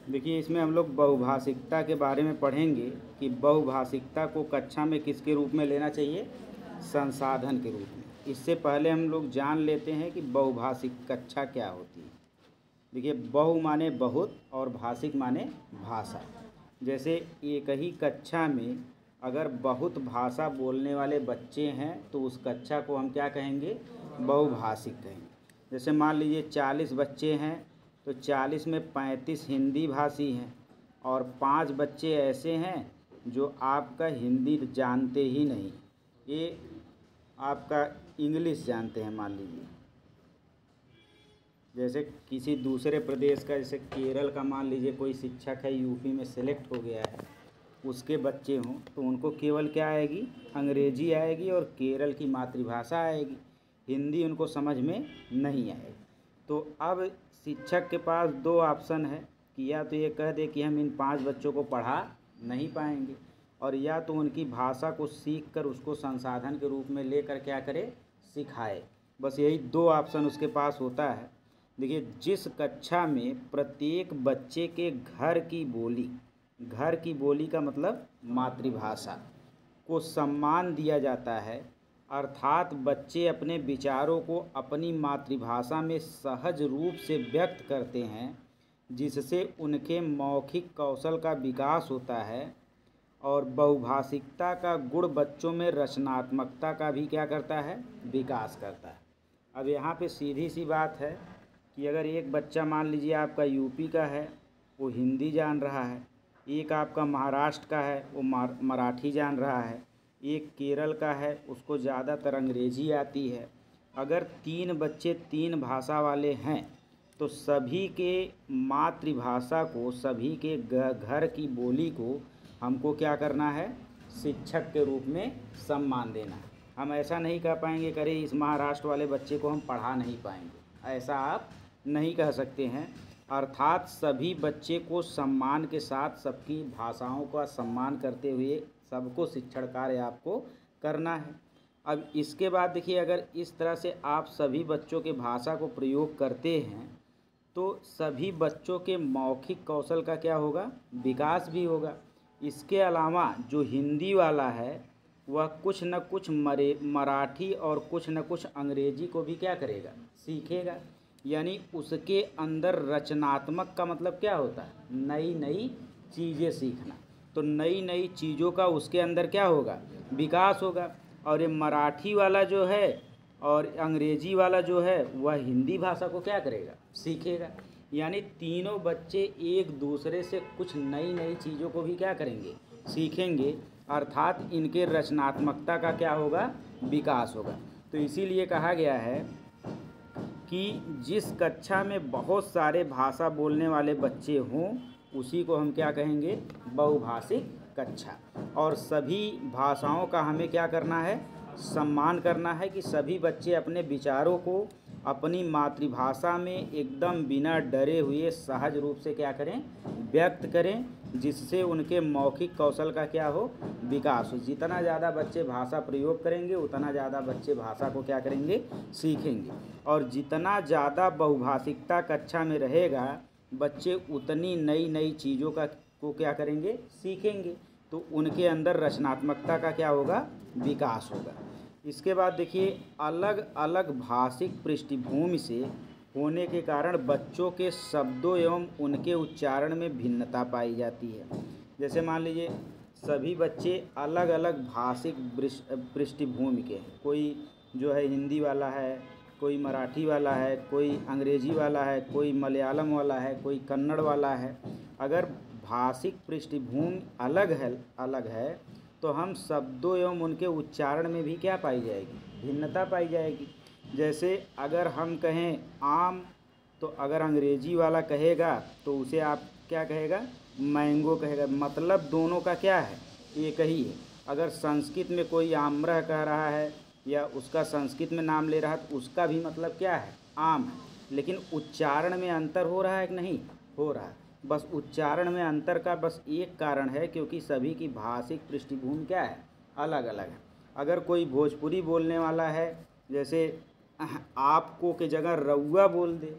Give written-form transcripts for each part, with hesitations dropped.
देखिए, इसमें हम लोग बहुभाषिकता के बारे में पढ़ेंगे कि बहुभाषिकता को कक्षा में किसके रूप में लेना चाहिए, संसाधन के रूप में। इससे पहले हम लोग जान लेते हैं कि बहुभाषिक कक्षा क्या होती है। देखिए, बहु माने बहुत और भाषिक माने भाषा। जैसे एक ही कक्षा में अगर बहुत भाषा बोलने वाले बच्चे हैं तो उस कक्षा को हम क्या कहेंगे, बहुभाषिक कहेंगे। जैसे मान लीजिए 40 बच्चे हैं तो 40 में 35 हिंदी भाषी हैं और 5 बच्चे ऐसे हैं जो आपका हिंदी जानते ही नहीं, ये आपका इंग्लिश जानते हैं मान लीजिए। जैसे किसी दूसरे प्रदेश का, जैसे केरल का मान लीजिए कोई शिक्षक है, यूपी में सेलेक्ट हो गया है, उसके बच्चे हों तो उनको केवल क्या आएगी, अंग्रेजी आएगी और केरल की मातृभाषा आएगी, हिंदी उनको समझ में नहीं आएगी। तो अब शिक्षक के पास दो ऑप्शन है कि या तो ये कह दे कि हम इन 5 बच्चों को पढ़ा नहीं पाएंगे, और या तो उनकी भाषा को सीख कर उसको संसाधन के रूप में लेकर क्या करे, सिखाए। बस यही दो ऑप्शन उसके पास होता है। देखिए, जिस कक्षा में प्रत्येक बच्चे के घर की बोली का मतलब मातृभाषा को सम्मान दिया जाता है, अर्थात बच्चे अपने विचारों को अपनी मातृभाषा में सहज रूप से व्यक्त करते हैं, जिससे उनके मौखिक कौशल का विकास होता है, और बहुभाषिकता का गुण बच्चों में रचनात्मकता का भी क्या करता है, विकास करता है। अब यहाँ पे सीधी सी बात है कि अगर एक बच्चा मान लीजिए आपका यूपी का है, वो हिंदी जान रहा है, एक आपका महाराष्ट्र का है, वो मराठी जान रहा है, एक केरल का है, उसको ज़्यादातर अंग्रेजी आती है। अगर 3 बच्चे 3 भाषा वाले हैं तो सभी के मातृभाषा को, सभी के घर की बोली को हमको क्या करना है, शिक्षक के रूप में सम्मान देना है। हम ऐसा नहीं कह पाएंगे करे इस महाराष्ट्र वाले बच्चे को हम पढ़ा नहीं पाएंगे, ऐसा आप नहीं कह सकते हैं। अर्थात सभी बच्चे को सम्मान के साथ सबकी भाषाओं का सम्मान करते हुए सबको शिक्षण कार्य आपको करना है। अब इसके बाद देखिए, अगर इस तरह से आप सभी बच्चों के भाषा को प्रयोग करते हैं तो सभी बच्चों के मौखिक कौशल का क्या होगा, विकास भी होगा। इसके अलावा जो हिंदी वाला है वह कुछ न कुछ मराठी और कुछ न कुछ अंग्रेजी को भी क्या करेगा, सीखेगा। यानी उसके अंदर रचनात्मक का मतलब क्या होता है, नई नई चीज़ें सीखना। तो नई नई चीज़ों का उसके अंदर क्या होगा, विकास होगा। और ये मराठी वाला जो है और अंग्रेजी वाला जो है वह हिंदी भाषा को क्या करेगा, सीखेगा। यानी तीनों बच्चे एक दूसरे से कुछ नई नई चीज़ों को भी क्या करेंगे, सीखेंगे, अर्थात इनके रचनात्मकता का क्या होगा, विकास होगा। तो इसीलिए कहा गया है कि जिस कक्षा में बहुत सारे भाषा बोलने वाले बच्चे हों उसी को हम क्या कहेंगे, बहुभाषिक कक्षा। और सभी भाषाओं का हमें क्या करना है, सम्मान करना है कि सभी बच्चे अपने विचारों को अपनी मातृभाषा में एकदम बिना डरे हुए सहज रूप से क्या करें, व्यक्त करें, जिससे उनके मौखिक कौशल का क्या हो, विकास हो। जितना ज़्यादा बच्चे भाषा प्रयोग करेंगे उतना ज़्यादा बच्चे भाषा को क्या करेंगे, सीखेंगे। और जितना ज़्यादा बहुभाषिकता कक्षा में रहेगा बच्चे उतनी नई नई चीज़ों को क्या करेंगे, सीखेंगे। तो उनके अंदर रचनात्मकता का क्या होगा, विकास होगा। इसके बाद देखिए, अलग अलग भाषिक पृष्ठभूमि से होने के कारण बच्चों के शब्दों एवं उनके उच्चारण में भिन्नता पाई जाती है। जैसे मान लीजिए सभी बच्चे अलग अलग भाषिक पृष्ठभूमि के हैं, कोई जो है हिंदी वाला है, कोई मराठी वाला है, कोई अंग्रेजी वाला है, कोई मलयालम वाला है, कोई कन्नड़ वाला है। अगर भाषिक पृष्ठभूमि अलग है तो हम शब्दों एवं उनके उच्चारण में भी क्या पाई जाएगी, भिन्नता पाई जाएगी। जैसे अगर हम कहें आम, तो अगर अंग्रेजी वाला कहेगा तो उसे आप क्या कहेगा, मैंगो कहेगा, मतलब दोनों का क्या है, एक ही है। अगर संस्कृत में कोई आम्रह कह रहा है या उसका संस्कृत में नाम ले रहा है तो उसका भी मतलब क्या है, आम है, लेकिन उच्चारण में अंतर हो रहा है कि नहीं हो रहा है। बस उच्चारण में अंतर का बस एक कारण है क्योंकि सभी की भाषिक पृष्ठभूमि क्या है, अलग अलग है। अगर कोई भोजपुरी बोलने वाला है, जैसे आपको के जगह रउआ बोल दे,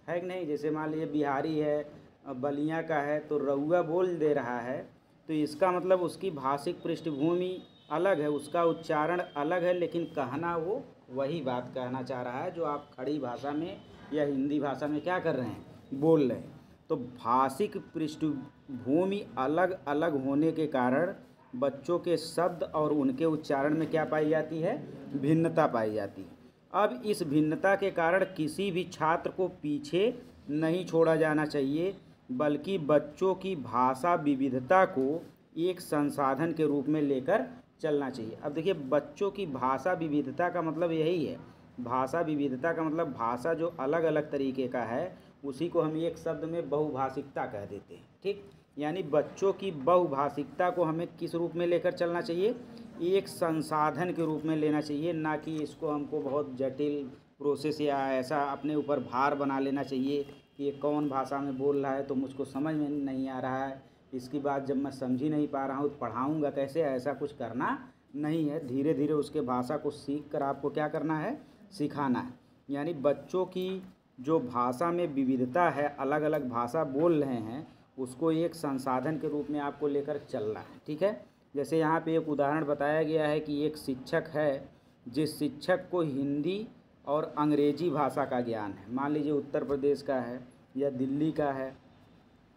है कि नहीं। जैसे मान लीजिए बिहारी है बलिया का है तो रउआ बोल दे रहा है, तो इसका मतलब उसकी भाषिक पृष्ठभूमि अलग है, उसका उच्चारण अलग है, लेकिन कहना वो वही बात कहना चाह रहा है जो आप खड़ी भाषा में या हिंदी भाषा में क्या कर रहे हैं, बोल रहे हैं। तो भाषिक पृष्ठभूमि अलग अलग होने के कारण बच्चों के शब्द और उनके उच्चारण में क्या पाई जाती है, भिन्नता पाई जाती है। अब इस भिन्नता के कारण किसी भी छात्र को पीछे नहीं छोड़ा जाना चाहिए, बल्कि बच्चों की भाषा विविधता को एक संसाधन के रूप में लेकर चलना चाहिए। अब देखिए, बच्चों की भाषा विविधता का मतलब यही है, भाषा विविधता का मतलब भाषा जो अलग अलग तरीके का है उसी को हम एक शब्द में बहुभाषिकता कह देते हैं। ठीक, यानी बच्चों की बहुभाषिकता को हमें किस रूप में लेकर चलना चाहिए, एक संसाधन के रूप में लेना चाहिए, ना कि इसको हमको बहुत जटिल प्रोसेस या ऐसा अपने ऊपर भार बना लेना चाहिए कि ये कौन भाषा में बोल रहा है तो मुझको समझ में नहीं आ रहा है, इसकी बात जब मैं समझ ही नहीं पा रहा हूँ तो पढ़ाऊँगा कैसे, ऐसा कुछ करना नहीं है। धीरे धीरे उसके भाषा को सीख कर आपको क्या करना है, सिखाना है। यानी बच्चों की जो भाषा में विविधता है, अलग अलग भाषा बोल रहे हैं, उसको एक संसाधन के रूप में आपको लेकर चलना है। ठीक है, जैसे यहाँ पे एक उदाहरण बताया गया है कि एक शिक्षक है जिस शिक्षक को हिंदी और अंग्रेजी भाषा का ज्ञान है। मान लीजिए उत्तर प्रदेश का है या दिल्ली का है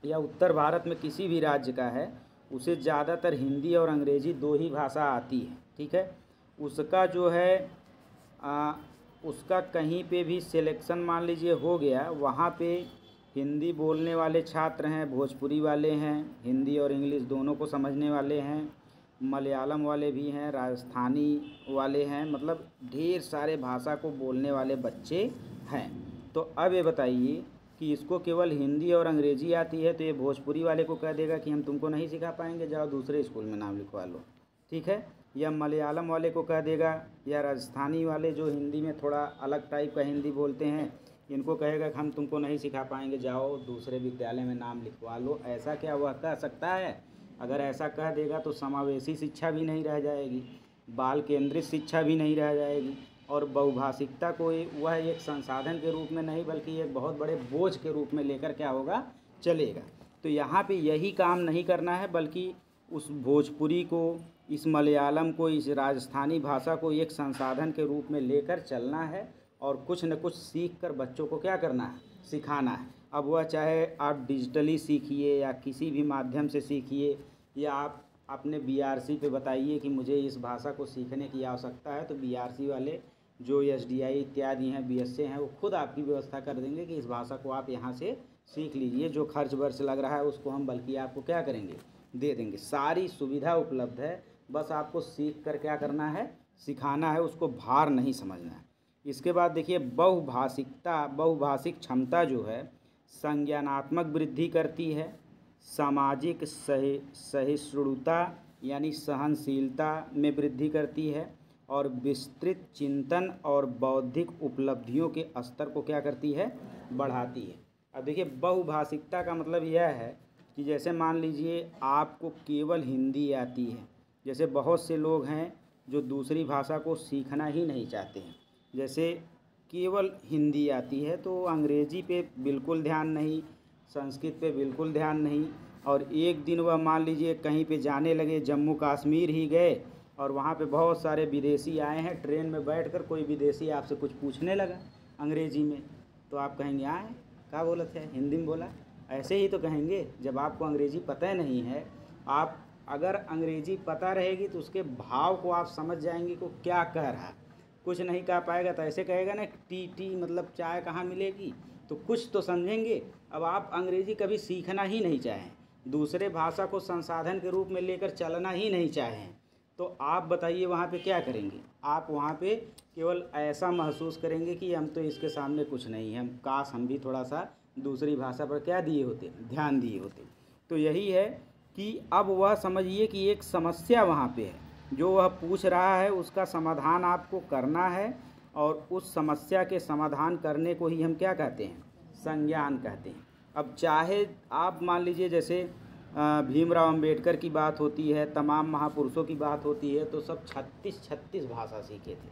या उत्तर भारत में किसी भी राज्य का है, उसे ज़्यादातर हिंदी और अंग्रेजी दो ही भाषा आती है। ठीक है, उसका जो है उसका कहीं पे भी सिलेक्शन मान लीजिए हो गया, वहाँ पे हिंदी बोलने वाले छात्र हैं, भोजपुरी वाले हैं, हिंदी और इंग्लिश दोनों को समझने वाले हैं, मलयालम वाले भी हैं, राजस्थानी वाले हैं, मतलब ढेर सारे भाषा को बोलने वाले बच्चे हैं। तो अब ये बताइए कि इसको केवल हिंदी और अंग्रेजी आती है तो ये भोजपुरी वाले को कह देगा कि हम तुमको नहीं सिखा पाएंगे, जाओ दूसरे स्कूल में नाम लिखवा लो। ठीक है, या मलयालम वाले को कह देगा, या राजस्थानी वाले जो हिंदी में थोड़ा अलग टाइप का हिंदी बोलते हैं, इनको कहेगा कि हम तुमको नहीं सिखा पाएंगे, जाओ दूसरे विद्यालय में नाम लिखवा लो। ऐसा क्या वह कह सकता है? अगर ऐसा कह देगा तो समावेशी शिक्षा भी नहीं रह जाएगी, बाल केंद्रित शिक्षा भी नहीं रह जाएगी, और बहुभाषिकता को वह एक संसाधन के रूप में नहीं बल्कि एक बहुत बड़े बोझ के रूप में लेकर क्या होगा, चलेगा। तो यहाँ पे यही काम नहीं करना है, बल्कि उस भोजपुरी को, इस मलयालम को, इस राजस्थानी भाषा को एक संसाधन के रूप में लेकर चलना है और कुछ न कुछ सीख कर बच्चों को क्या करना है, सिखाना है। अब वह चाहे आप डिजिटली सीखिए या किसी भी माध्यम से सीखिए, या आप अपने बीआरसी पे बताइए कि मुझे इस भाषा को सीखने की आवश्यकता है, तो बीआरसी वाले जो एसडीआई इत्यादि हैं, बीएसए हैं, वो खुद आपकी व्यवस्था कर देंगे कि इस भाषा को आप यहाँ से सीख लीजिए। जो खर्च वर्च लग रहा है उसको हम बल्कि आपको क्या करेंगे, दे देंगे। सारी सुविधा उपलब्ध है, बस आपको सीख कर क्या करना है, सिखाना है, उसको भार नहीं समझना है। इसके बाद देखिए, बहुभाषिक क्षमता जो है संज्ञानात्मक वृद्धि करती है, सामाजिक सहिष्णुता यानी सहनशीलता में वृद्धि करती है, और विस्तृत चिंतन और बौद्धिक उपलब्धियों के स्तर को क्या करती है, बढ़ाती है। अब देखिए, बहुभाषिकता का मतलब यह है कि जैसे मान लीजिए आपको केवल हिंदी आती है, जैसे बहुत से लोग हैं जो दूसरी भाषा को सीखना ही नहीं चाहते हैं, जैसे केवल हिंदी आती है तो अंग्रेजी पे बिल्कुल ध्यान नहीं, संस्कृत पे बिल्कुल ध्यान नहीं, और एक दिन वह मान लीजिए कहीं पे जाने लगे, जम्मू कश्मीर ही गए और वहाँ पे बहुत सारे विदेशी आए हैं, ट्रेन में बैठकर कोई विदेशी आपसे कुछ पूछने लगा अंग्रेजी में, तो आप कहेंगे आए क्या बोला था, हिंदी में बोला। ऐसे ही तो कहेंगे जब आपको अंग्रेजी पता नहीं है। आप अगर अंग्रेजी पता रहेगी तो उसके भाव को आप समझ जाएंगे को क्या कह रहा है। कुछ नहीं कह पाएगा तो ऐसे कहेगा ना टी मतलब चाय कहाँ मिलेगी, तो कुछ तो समझेंगे। अब आप अंग्रेजी कभी सीखना ही नहीं चाहें, दूसरे भाषा को संसाधन के रूप में लेकर चलना ही नहीं चाहें, तो आप बताइए वहाँ पे क्या करेंगे? आप वहाँ पे केवल ऐसा महसूस करेंगे कि हम तो इसके सामने कुछ नहीं है, हम काश हम भी थोड़ा सा दूसरी भाषा पर क्या दिए होते, ध्यान दिए होते। तो यही है कि अब वह समझिए कि एक समस्या वहाँ पे है, जो वह पूछ रहा है उसका समाधान आपको करना है, और उस समस्या के समाधान करने को ही हम क्या कहते हैं, संज्ञान कहते हैं। अब चाहे आप मान लीजिए जैसे भीमराव अंबेडकर की बात होती है, तमाम महापुरुषों की बात होती है, तो सब 36 भाषा सीखे थे,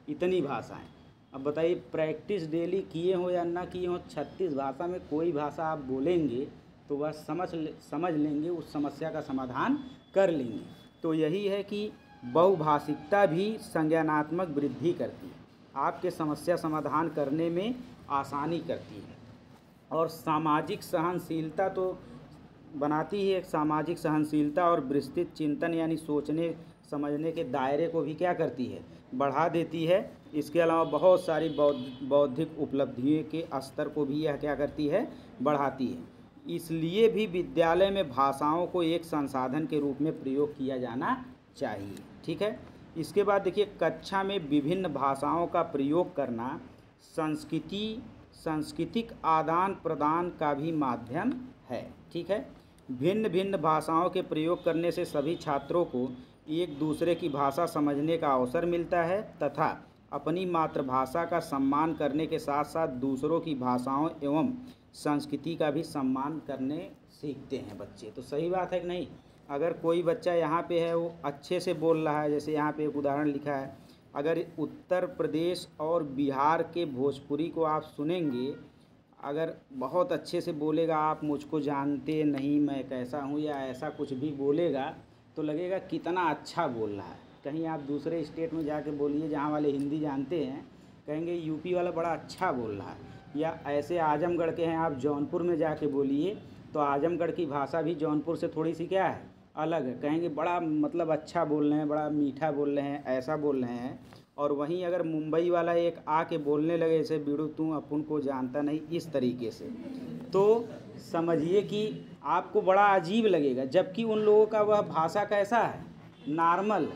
इतनी भाषाएं। अब बताइए प्रैक्टिस डेली किए हो या ना किए हो, 36 भाषा में कोई भाषा आप बोलेंगे तो वह समझ लेंगे, उस समस्या का समाधान कर लेंगे। तो यही है कि बहुभाषिकता भी संज्ञानात्मक वृद्धि करती है, आपके समस्या समाधान करने में आसानी करती है। और सामाजिक सहनशीलता तो बनाती ही, एक सामाजिक सहनशीलता और विस्तृत चिंतन यानी सोचने समझने के दायरे को भी क्या करती है, बढ़ा देती है। इसके अलावा बहुत सारी बौद्धिक उपलब्धियों के स्तर को भी यह क्या करती है, बढ़ाती है। इसलिए भी विद्यालय में भाषाओं को एक संसाधन के रूप में प्रयोग किया जाना चाहिए। ठीक है। इसके बाद देखिए, कक्षा में विभिन्न भाषाओं का प्रयोग करना सांस्कृतिक आदान प्रदान का भी माध्यम है। ठीक है। भिन्न भिन्न भाषाओं के प्रयोग करने से सभी छात्रों को एक दूसरे की भाषा समझने का अवसर मिलता है तथा अपनी मातृभाषा का सम्मान करने के साथ साथ दूसरों की भाषाओं एवं संस्कृति का भी सम्मान करने सीखते हैं बच्चे। तो सही बात है कि नहीं। अगर कोई बच्चा यहाँ पे है, वो अच्छे से बोल रहा है, जैसे यहाँ पे एक उदाहरण लिखा है, अगर उत्तर प्रदेश और बिहार के भोजपुरी को आप सुनेंगे, अगर बहुत अच्छे से बोलेगा, आप मुझको जानते नहीं मैं कैसा हूँ या ऐसा कुछ भी बोलेगा, तो लगेगा कितना अच्छा बोल रहा है। कहीं आप दूसरे स्टेट में जाके बोलिए जहाँ वाले हिंदी जानते हैं, कहेंगे यूपी वाला बड़ा अच्छा बोल रहा है। या ऐसे आजमगढ़ के हैं, आप जौनपुर में जाके बोलिए तो आजमगढ़ की भाषा भी जौनपुर से थोड़ी सी क्या है, अलग है। कहेंगे बड़ा मतलब अच्छा बोल रहे हैं, बड़ा मीठा बोल रहे हैं, ऐसा बोल रहे हैं। और वहीं अगर मुंबई वाला एक आके बोलने लगे जैसे बीड़ू तू अपन को जानता नहीं, इस तरीके से, तो समझिए कि आपको बड़ा अजीब लगेगा। जबकि उन लोगों का वह भाषा कैसा है, नॉर्मल,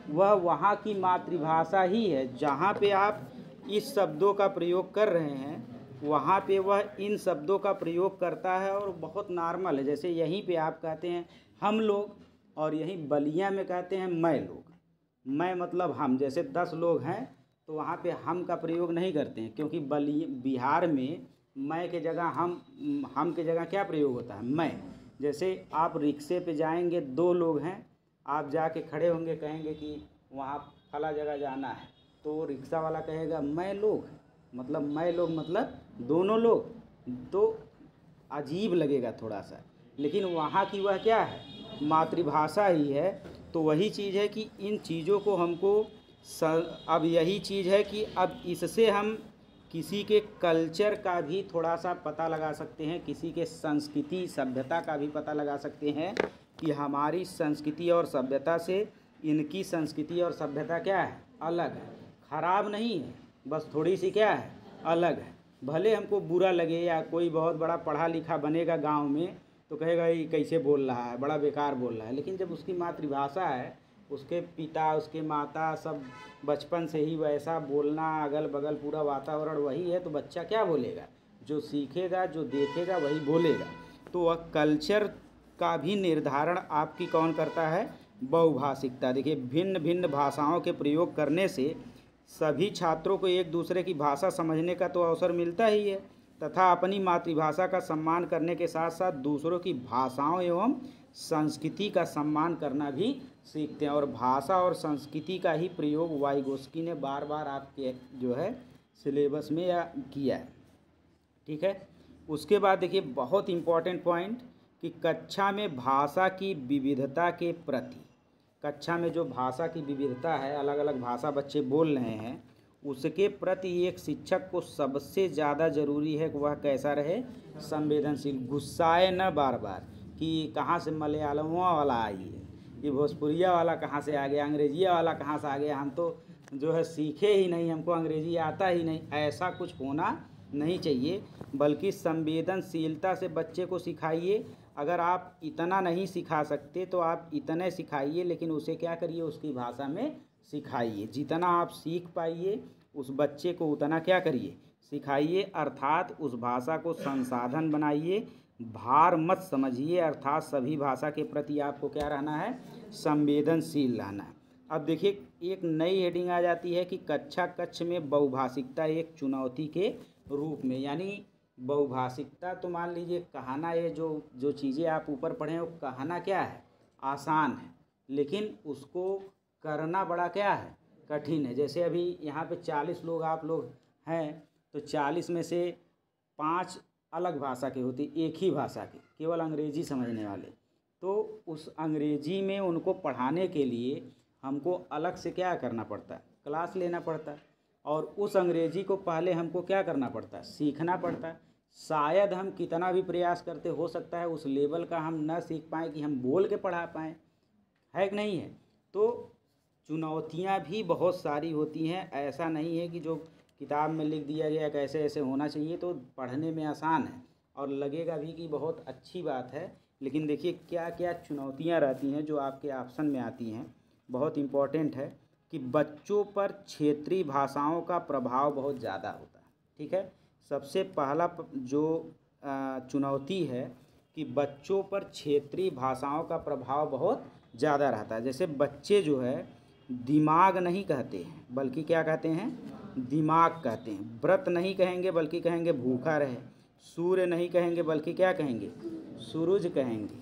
वह वहाँ की मातृभाषा ही है। जहाँ पे आप इस शब्दों का प्रयोग कर रहे हैं, वहाँ पे वह इन शब्दों का प्रयोग करता है और बहुत नॉर्मल है। जैसे यहीं पे आप कहते हैं हम लोग, और यहीं बलिया में कहते हैं मैं लोग। मैं मतलब हम, जैसे 10 लोग हैं तो वहाँ पे हम का प्रयोग नहीं करते हैं, क्योंकि बिहार में मैं के जगह हम के जगह क्या प्रयोग होता है, मैं। जैसे आप रिक्शे पे जाएंगे, 2 लोग हैं, आप जाके खड़े होंगे, कहेंगे कि वहाँ फला जगह जाना है, तो रिक्शा वाला कहेगा मैं लोग, मतलब मैं लोग मतलब दोनों लोग, तो अजीब लगेगा थोड़ा सा। लेकिन वहाँ की वह क्या है, मातृभाषा ही है। तो वही चीज़ है कि इन चीज़ों को हमको अब यही चीज़ है कि अब इससे हम किसी के कल्चर का भी थोड़ा सा पता लगा सकते हैं, किसी के संस्कृति सभ्यता का भी पता लगा सकते हैं कि हमारी संस्कृति और सभ्यता से इनकी संस्कृति और सभ्यता क्या है, अलग है। ख़राब नहीं है, बस थोड़ी सी क्या है, अलग है। भले हमको बुरा लगे, या कोई बहुत बड़ा पढ़ा लिखा बनेगा गांव में तो कहेगा ये कैसे बोल रहा है, बड़ा बेकार बोल रहा है। लेकिन जब उसकी मातृभाषा है, उसके पिता उसके माता सब बचपन से ही वैसा बोलना, अगल बगल पूरा वातावरण वही है, तो बच्चा क्या बोलेगा, जो सीखेगा जो देखेगा वही बोलेगा। तो वह कल्चर का भी निर्धारण आपकी कौन करता है, बहुभाषिकता। देखिए, भिन्न भिन्न भाषाओं के प्रयोग करने से सभी छात्रों को एक दूसरे की भाषा समझने का तो अवसर मिलता ही है तथा अपनी मातृभाषा का सम्मान करने के साथ साथ दूसरों की भाषाओं एवं संस्कृति का सम्मान करना भी सीखते हैं। और भाषा और संस्कृति का ही प्रयोग वाइगोस्की ने बार बार आपके जो है सिलेबस में या किया है। ठीक है। उसके बाद देखिए, बहुत इम्पॉर्टेंट पॉइंट कि कक्षा में भाषा की विविधता के प्रति, कक्षा में जो भाषा की विविधता है, अलग अलग भाषा बच्चे बोल रहे हैं, उसके प्रति एक शिक्षक को सबसे ज़्यादा ज़रूरी है कि वह कैसा रहे, संवेदनशील। गुस्साए न बार बार कि कहाँ से मलयालमों वाला आई है, ये भोजपुरिया वाला कहाँ से आ गया, अंग्रेजिया वाला कहाँ से आ गया, हम तो जो है सीखे ही नहीं, हमको अंग्रेजी आता ही नहीं, ऐसा कुछ होना नहीं चाहिए। बल्कि संवेदनशीलता से बच्चे को सिखाइए। अगर आप इतना नहीं सिखा सकते तो आप इतने सिखाइए, लेकिन उसे क्या करिए, उसकी भाषा में सिखाइए। जितना आप सीख पाइए उस बच्चे को उतना क्या करिए, सिखाइए। अर्थात उस भाषा को संसाधन बनाइए, भार मत समझिए। अर्थात सभी भाषा के प्रति आपको क्या रहना है, संवेदनशील रहना है। अब देखिए, एक नई हेडिंग आ जाती है कि कक्षा कक्ष में बहुभाषिकता एक चुनौती के रूप में। यानी बहुभाषिकता तो मान लीजिए कहना, ये जो चीज़ें आप ऊपर पढ़े हैं वो कहना क्या है, आसान है, लेकिन उसको करना बड़ा क्या है, कठिन है। जैसे अभी यहाँ पे 40 लोग आप लोग हैं, तो 40 में से 5 अलग भाषा के होते, एक ही भाषा के, केवल अंग्रेजी समझने वाले, तो उस अंग्रेजी में उनको पढ़ाने के लिए हमको अलग से क्या करना पड़ता है, क्लास लेना पड़ता है। और उस अंग्रेजी को पहले हमको क्या करना पड़ता है, सीखना पड़ता है। शायद हम कितना भी प्रयास करते, हो सकता है उस लेवल का हम न सीख पाएँ कि हम बोल के पढ़ा पाएँ, है कि नहीं है। तो चुनौतियाँ भी बहुत सारी होती हैं, ऐसा नहीं है कि जो किताब में लिख दिया गया कैसे ऐसे होना चाहिए तो पढ़ने में आसान है और लगेगा भी कि बहुत अच्छी बात है। लेकिन देखिए क्या क्या चुनौतियाँ रहती हैं जो आपके ऑप्शन में आती हैं। बहुत इम्पॉर्टेंट है कि बच्चों पर क्षेत्रीय भाषाओं का प्रभाव बहुत ज़्यादा होता है। ठीक है, सबसे पहला जो चुनौती है कि बच्चों पर क्षेत्रीय भाषाओं का प्रभाव बहुत ज़्यादा रहता है। जैसे बच्चे जो है दिमाग नहीं कहते हैं बल्कि क्या कहते हैं, दिमाग कहते हैं। व्रत नहीं कहेंगे बल्कि कहेंगे भूखा रहे। सूर्य नहीं कहेंगे बल्कि क्या कहेंगे, सूरज कहेंगे।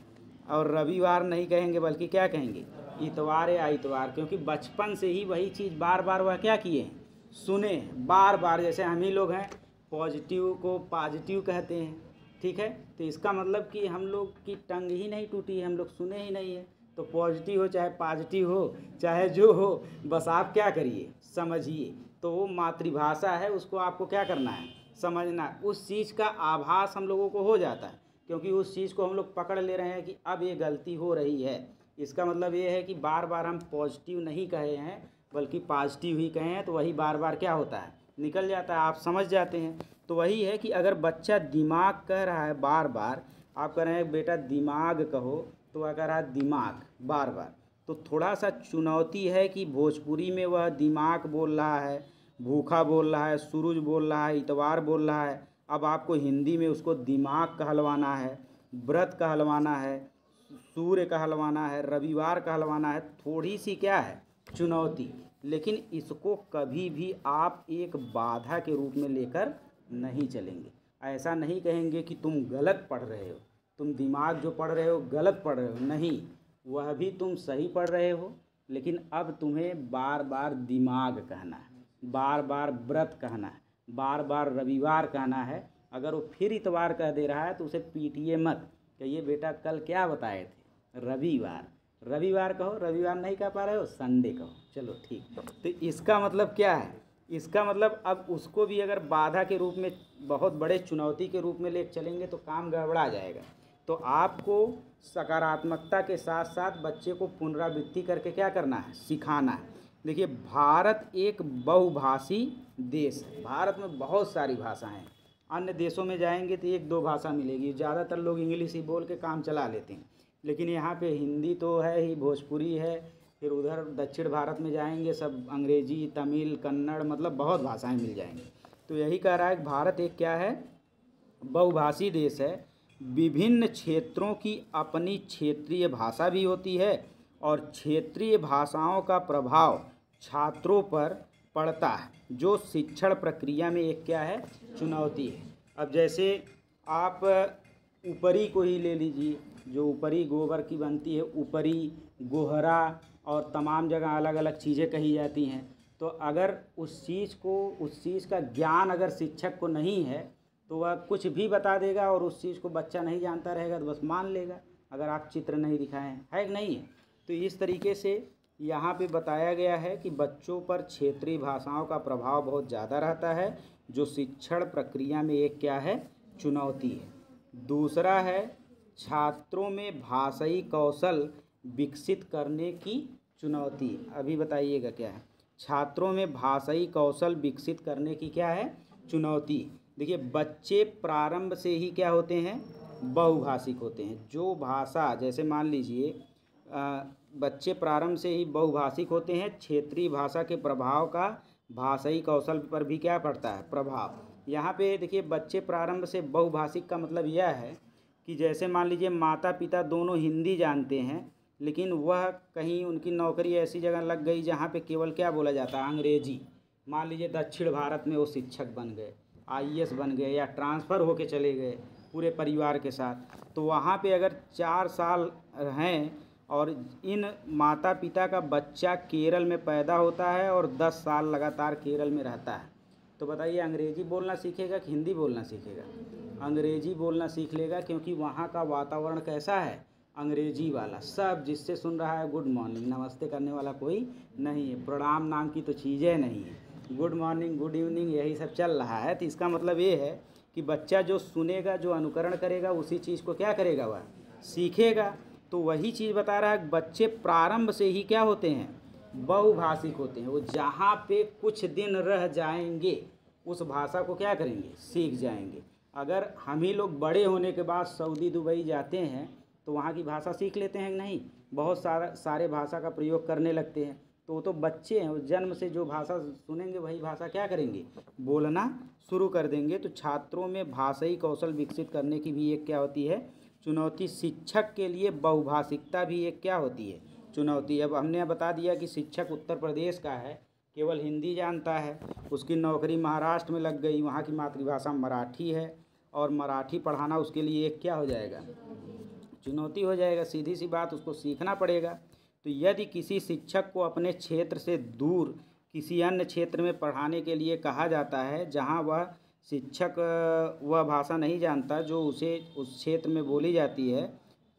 और रविवार नहीं कहेंगे बल्कि क्या कहेंगे, इतवार या इतवार, क्योंकि बचपन से ही वही चीज़ बार बार वह क्या किए हैं, सुने बार बार। जैसे हम ही लोग हैं, पॉजिटिव को पॉजिटिव कहते हैं, ठीक है, तो इसका मतलब कि हम लोग की टंग ही नहीं टूटी है, हम लोग सुने ही नहीं है। तो पॉजिटिव हो चाहे पॉजिटिव हो चाहे जो हो, बस आप क्या करिए, समझिए। तो वो मातृभाषा है, उसको आपको क्या करना है, समझना। उस चीज़ का आभास हम लोगों को हो जाता है, क्योंकि उस चीज़ को हम लोग पकड़ ले रहे हैं कि अब ये गलती हो रही है। इसका मतलब ये है कि बार बार हम पॉजिटिव नहीं कहे हैं बल्कि पॉजिटिव ही कहे हैं, तो वही बार बार क्या होता है, निकल जाता है, आप समझ जाते हैं। तो वही है कि अगर बच्चा दिमाग कह रहा है बार बार, आप कह रहे हैं बेटा दिमाग कहो, तो वह कह रहा है दिमाग बार बार, तो थोड़ा सा चुनौती है कि भोजपुरी में वह दिमाग बोल रहा है, भूखा बोल रहा है, सूरज बोल रहा है, इतवार बोल रहा है। अब आपको हिंदी में उसको दिमाग कहलवाना है, व्रत कहलवाना है, सूर्य कहलवाना है, रविवार कहलवाना है। थोड़ी सी क्या है, चुनौती। लेकिन इसको कभी भी आप एक बाधा के रूप में लेकर नहीं चलेंगे। ऐसा नहीं कहेंगे कि तुम गलत पढ़ रहे हो, तुम दिमाग जो पढ़ रहे हो गलत पढ़ रहे हो, नहीं, वह भी तुम सही पढ़ रहे हो। लेकिन अब तुम्हें बार बार दिमाग कहना है, बार बार व्रत कहना है, बार बार रविवार कहना है। अगर वो फिर इतवार कह दे रहा है तो उसे पीटिए मत, कहिए बेटा कल क्या बताए थे, रविवार, रविवार कहो, रविवार नहीं कह पा रहे हो संडे कहो, चलो ठीक। तो इसका मतलब क्या है, इसका मतलब अब उसको भी अगर बाधा के रूप में, बहुत बड़े चुनौती के रूप में ले चलेंगे तो काम गड़बड़ा जाएगा। तो आपको सकारात्मकता के साथ साथ बच्चे को पुनरावृत्ति करके क्या करना है, सिखाना है। देखिए भारत एक बहुभाषी देश है, भारत में बहुत सारी भाषाएं हैं। अन्य देशों में जाएंगे तो एक दो भाषा मिलेगी, ज़्यादातर लोग इंग्लिश ही बोल के काम चला लेते हैं। लेकिन यहाँ पे हिंदी तो है ही, भोजपुरी है, फिर उधर दक्षिण भारत में जाएंगे सब अंग्रेजी, तमिल, कन्नड़, मतलब बहुत भाषाएं मिल जाएंगी। तो यही कह रहा है कि भारत एक क्या है, बहुभाषी देश है। विभिन्न क्षेत्रों की अपनी क्षेत्रीय भाषा भी होती है और क्षेत्रीय भाषाओं का प्रभाव छात्रों पर पड़ता है, जो शिक्षण प्रक्रिया में एक क्या है, चुनौती है। अब जैसे आप ऊपरी को ही ले लीजिए, जो ऊपरी गोबर की बनती है, ऊपरी, गोहरा और तमाम जगह अलग अलग चीज़ें कही जाती हैं। तो अगर उस चीज़ का ज्ञान अगर शिक्षक को नहीं है तो वह कुछ भी बता देगा और उस चीज़ को बच्चा नहीं जानता रहेगा तो बस मान लेगा, अगर आप चित्र नहीं दिखाएं, है कि नहीं है। तो इस तरीके से यहाँ पे बताया गया है कि बच्चों पर क्षेत्रीय भाषाओं का प्रभाव बहुत ज़्यादा रहता है, जो शिक्षण प्रक्रिया में एक क्या है, चुनौती है। दूसरा है छात्रों में भाषाई कौशल विकसित करने की चुनौती। अभी बताइएगा क्या है, छात्रों में भाषाई कौशल विकसित करने की क्या है, चुनौती। देखिए बच्चे प्रारंभ से ही क्या होते हैं, बहुभाषिक होते हैं। जो भाषा, जैसे मान लीजिए बच्चे प्रारंभ से ही बहुभाषिक होते हैं, क्षेत्रीय भाषा के प्रभाव का भाषाई कौशल पर भी क्या पड़ता है, प्रभाव। यहाँ पे देखिए बच्चे प्रारंभ से बहुभाषिक का मतलब यह है कि जैसे मान लीजिए माता पिता दोनों हिंदी जानते हैं, लेकिन वह कहीं उनकी नौकरी ऐसी जगह लग गई जहाँ पे केवल क्या बोला जाता है, अंग्रेजी। मान लीजिए दक्षिण भारत में वो शिक्षक बन गए, आईएएस बन गए, या ट्रांसफ़र होके चले गए पूरे परिवार के साथ। तो वहाँ पे अगर 4 साल हैं और इन माता पिता का बच्चा केरल में पैदा होता है और 10 साल लगातार केरल में रहता है, तो बताइए अंग्रेजी बोलना सीखेगा कि हिंदी बोलना सीखेगा, अंग्रेजी बोलना सीख लेगा, क्योंकि वहाँ का वातावरण कैसा है, अंग्रेजी वाला। सब जिससे सुन रहा है गुड मॉर्निंग, नमस्ते करने वाला कोई नहीं है, प्रणाम नाम की तो चीज़ें नहीं है, गुड मॉर्निंग गुड इवनिंग यही सब चल रहा है। तो इसका मतलब ये है कि बच्चा जो सुनेगा, जो अनुकरण करेगा, उसी चीज़ को क्या करेगा, वह सीखेगा। तो वही चीज़ बता रहा है, बच्चे प्रारंभ से ही क्या होते हैं, बहुभाषिक होते हैं। वो जहाँ पे कुछ दिन रह जाएंगे उस भाषा को क्या करेंगे, सीख जाएंगे। अगर हम ही लोग बड़े होने के बाद सऊदी दुबई जाते हैं तो वहाँ की भाषा सीख लेते हैं कि नहीं, बहुत सारे भाषा का प्रयोग करने लगते हैं। तो वो तो बच्चे हैं, वो जन्म से जो भाषा सुनेंगे वही भाषा क्या करेंगे, बोलना शुरू कर देंगे। तो छात्रों में भाषाई कौशल विकसित करने की भी एक क्या होती है, चुनौती। शिक्षक के लिए बहुभाषिकता भी एक क्या होती है, चुनौती। अब हमने बता दिया कि शिक्षक उत्तर प्रदेश का है, केवल हिंदी जानता है, उसकी नौकरी महाराष्ट्र में लग गई, वहाँ की मातृभाषा मराठी है, और मराठी पढ़ाना उसके लिए एक क्या हो जाएगा, चुनौती हो जाएगा। सीधी सी बात, उसको सीखना पड़ेगा। तो यदि किसी शिक्षक को अपने क्षेत्र से दूर किसी अन्य क्षेत्र में पढ़ाने के लिए कहा जाता है जहाँ वह शिक्षक वह भाषा नहीं जानता जो उसे उस क्षेत्र में बोली जाती है,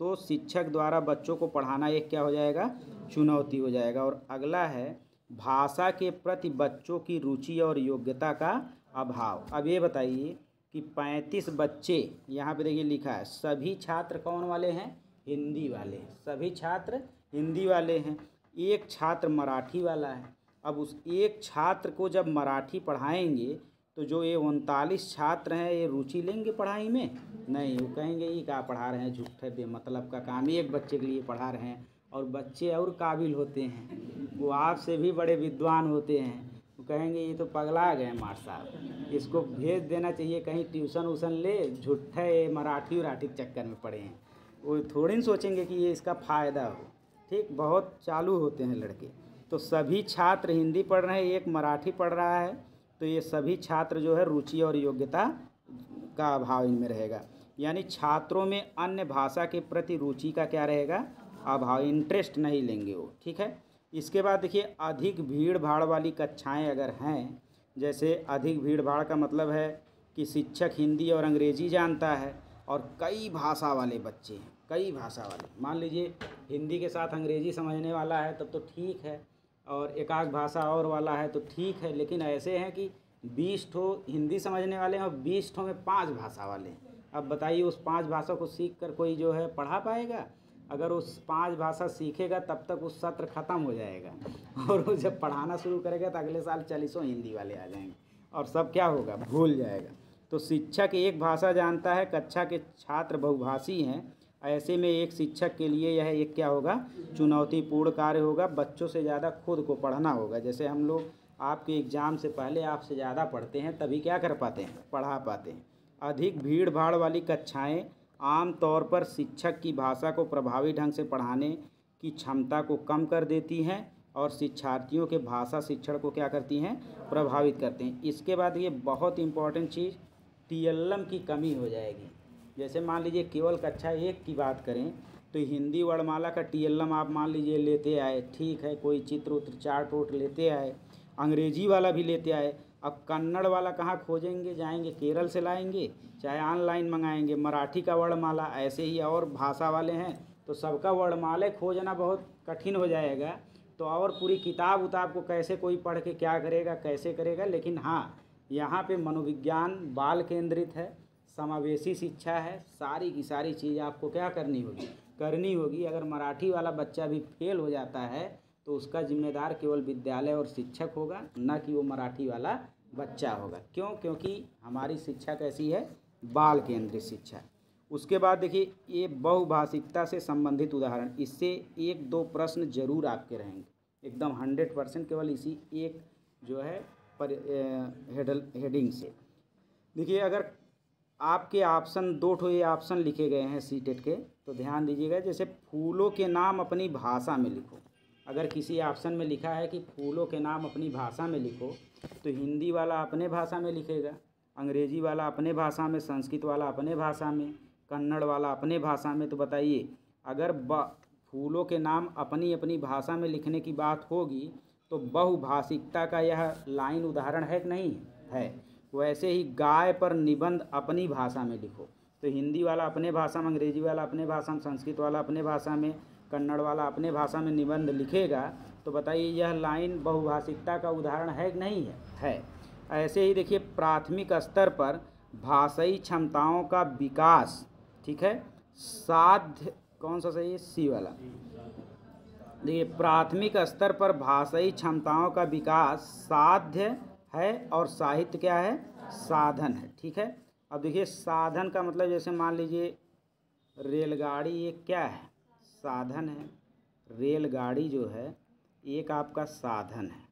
तो शिक्षक द्वारा बच्चों को पढ़ाना एक क्या हो जाएगा, चुनौती हो जाएगा। और अगला है भाषा के प्रति बच्चों की रुचि और योग्यता का अभाव। अब ये बताइए कि 35 बच्चे, यहाँ पे देखिए लिखा है, सभी छात्र कौन वाले हैं, हिंदी वाले, सभी छात्र हिंदी वाले हैं, एक छात्र मराठी वाला है। अब उस एक छात्र को जब मराठी पढ़ाएंगे तो जो ये 39 छात्र हैं ये रुचि लेंगे पढ़ाई में, नहीं, वो कहेंगे ये क्या पढ़ा रहे हैं, झूठे बेमतलब का काम, एक बच्चे के लिए पढ़ा रहे हैं। और बच्चे और काबिल होते हैं, वो आपसे भी बड़े विद्वान होते हैं, वो कहेंगे ये तो पगला गए मार साहब, इसको भेज देना चाहिए कहीं ट्यूशन व्यूशन ले, झूठे मराठी वराठी के चक्कर में पड़े हैं। वो थोड़ी न सोचेंगे कि ये इसका फ़ायदा हो। ठीक, बहुत चालू होते हैं लड़के। तो सभी छात्र हिंदी पढ़ रहे हैं, एक मराठी पढ़ रहा है, तो ये सभी छात्र जो है रुचि और योग्यता का अभाव इनमें रहेगा। यानी छात्रों में अन्य भाषा के प्रति रुचि का क्या रहेगा, अभाव, इंटरेस्ट नहीं लेंगे वो। ठीक है। इसके बाद देखिए, अधिक भीड़ भाड़ वाली कक्षाएं अगर हैं, जैसे अधिक भीड़ भाड़ का मतलब है कि शिक्षक हिंदी और अंग्रेजी जानता है और कई भाषा वाले बच्चे हैं, कई भाषा वाले, मान लीजिए हिंदी के साथ अंग्रेजी समझने वाला है तब तो ठीक है, और एक आध भाषा और वाला है तो ठीक है। लेकिन ऐसे हैं कि 20 ठो हिंदी समझने वाले हैं और 20 ठो में 5 भाषा वाले हैं। अब बताइए उस 5 भाषा को सीख कर कोई जो है पढ़ा पाएगा? अगर उस 5 भाषा सीखेगा तब तक उस सत्र ख़त्म हो जाएगा, और वो जब पढ़ाना शुरू करेगा तो अगले साल 40 हिंदी वाले आ जाएंगे और सब क्या होगा, भूल जाएगा। तो शिक्षक एक भाषा जानता है, कक्षा के छात्र बहुभाषी हैं, ऐसे में एक शिक्षक के लिए यह एक क्या होगा, चुनौतीपूर्ण कार्य होगा। बच्चों से ज़्यादा खुद को पढ़ना होगा। जैसे हम लोग आपके एग्ज़ाम से पहले आपसे ज़्यादा पढ़ते हैं, तभी क्या कर पाते हैं, पढ़ा पाते हैं। अधिक भीड़ भाड़ वाली कक्षाएं आम तौर पर शिक्षक की भाषा को प्रभावी ढंग से पढ़ाने की क्षमता को कम कर देती हैं और शिक्षार्थियों के भाषा शिक्षण को क्या करती हैं, प्रभावित करते हैं। इसके बाद ये बहुत इम्पॉर्टेंट चीज़, TLM की कमी हो जाएगी। जैसे मान लीजिए केवल कक्षा 1 की बात करें तो हिंदी वर्णमाला का TLM आप मान लीजिए लेते आए, ठीक है, कोई चित्र उत्र चार्ट वोट लेते आए, अंग्रेजी वाला भी लेते आए। अब कन्नड़ वाला कहाँ खोजेंगे, जाएंगे केरल से लाएंगे, चाहे ऑनलाइन मंगाएंगे। मराठी का वर्णमाला, ऐसे ही और भाषा वाले हैं तो सबका वर्णमाला खोजना बहुत कठिन हो जाएगा। तो और पूरी किताब उताब को कैसे कोई पढ़ के क्या करेगा, कैसे करेगा। लेकिन हाँ, यहाँ पे मनोविज्ञान बाल केंद्रित है, समावेशी शिक्षा है, सारी की सारी चीज़ आपको क्या करनी होगी। अगर मराठी वाला बच्चा भी फेल हो जाता है तो उसका जिम्मेदार केवल विद्यालय और शिक्षक होगा, न कि वो मराठी वाला बच्चा होगा। क्यों? क्योंकि हमारी शिक्षा कैसी है, बाल केंद्रित शिक्षा। उसके बाद देखिए, ये बहुभाषिकता से संबंधित उदाहरण, इससे 1-2 प्रश्न जरूर आपके रहेंगे, एकदम 100%, केवल इसी एक जो है पर हेडिंग से। देखिए, अगर आपके ऑप्शन 2 ठो ये ऑप्शन लिखे गए हैं सीटेट के, तो ध्यान दीजिएगा। जैसे फूलों के नाम अपनी भाषा में लिखो, अगर किसी ऑप्शन में लिखा है कि फूलों के नाम अपनी भाषा में लिखो, तो हिंदी वाला अपने भाषा में लिखेगा, अंग्रेजी वाला अपने भाषा में, संस्कृत वाला अपने भाषा में, कन्नड़ वाला अपने भाषा में। तो बताइए, अगर फूलों के नाम अपनी अपनी भाषा में लिखने की बात होगी तो बहुभाषिकता का यह लाइन उदाहरण है कि नहीं है। वैसे ही गाय पर निबंध अपनी भाषा में लिखो। तो हिंदी वाला अपने भाषा में, अंग्रेजी वाला अपने भाषा में, संस्कृत वाला अपने भाषा में, कन्नड़ वाला अपने भाषा में निबंध लिखेगा। तो बताइए यह लाइन बहुभाषिकता का उदाहरण है कि नहीं है? ऐसे ही देखिए प्राथमिक स्तर पर भाषाई क्षमताओं का विकास, ठीक है, साध्य, कौन सा सही है? सी वाला। देखिए प्राथमिक स्तर पर भाषाई क्षमताओं का विकास साध्य है और साहित्य क्या है? साधन है, ठीक है। अब देखिए साधन का मतलब जैसे मान लीजिए रेलगाड़ी, ये क्या है? साधन है। रेलगाड़ी जो है एक आपका साधन है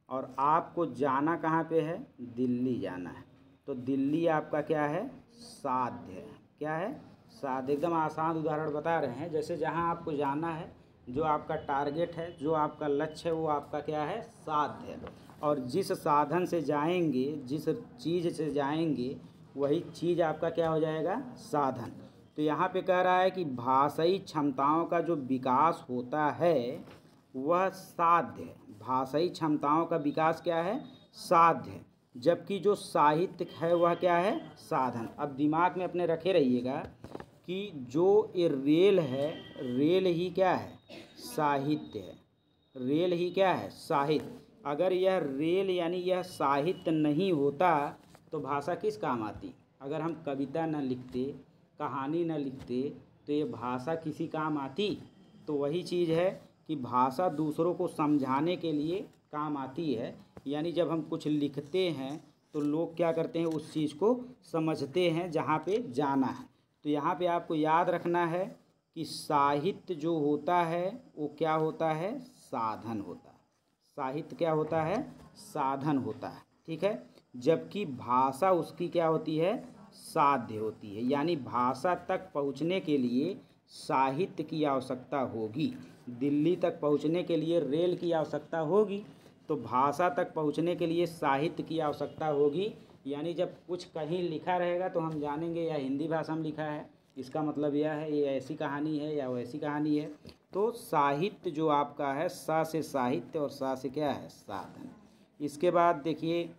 और आपको जाना कहाँ पे है? दिल्ली जाना है। तो दिल्ली आपका क्या है? साध्य है। क्या है? साध्य। एकदम आसान उदाहरण बता रहे हैं। जैसे जहाँ आपको जाना है, जो आपका टारगेट है, जो आपका लक्ष्य है, वो आपका क्या है? साध्य है। और जिस साधन से जाएंगे, जिस चीज़ से जाएंगे, वही चीज़ आपका क्या हो जाएगा? साधन। तो यहाँ पे कह रहा है कि भाषाई क्षमताओं का जो विकास होता है वह साध्य है। भाषाई क्षमताओं का विकास क्या है? साध्य है। जबकि जो साहित्य है वह क्या है? साधन। अब दिमाग में अपने रखे रहिएगा कि जो ये रेल है, रेल ही क्या है? साहित्य है। रेल ही क्या है? साहित्य। अगर यह रेल यानी यह साहित्य नहीं होता तो भाषा किस काम आती? अगर हम कविता न लिखते, कहानी न लिखते, तो ये भाषा किसी काम आती? तो वही चीज़ है कि भाषा दूसरों को समझाने के लिए काम आती है। यानी जब हम कुछ लिखते हैं तो लोग क्या करते हैं? उस चीज़ को समझते हैं जहाँ पे जाना है। तो यहाँ पे आपको याद रखना है कि साहित्य जो होता है वो क्या होता है? साधन होता है। साहित्य क्या होता है? साधन होता है, ठीक है। जबकि भाषा उसकी क्या होती है? साध्य होती है। यानी भाषा तक पहुँचने के लिए साहित्य की आवश्यकता होगी, दिल्ली तक पहुँचने के लिए रेल की आवश्यकता होगी, तो भाषा तक पहुँचने के लिए साहित्य की आवश्यकता होगी। यानी जब कुछ कहीं लिखा रहेगा तो हम जानेंगे यह हिंदी भाषा में लिखा है, इसका मतलब यह है ये ऐसी कहानी है या वैसी कहानी है। तो साहित्य जो आपका है, सा से साहित्य और सा से क्या है? साधन। इसके बाद देखिए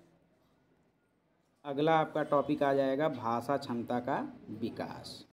अगला आपका टॉपिक आ जाएगा भाषा क्षमता का विकास।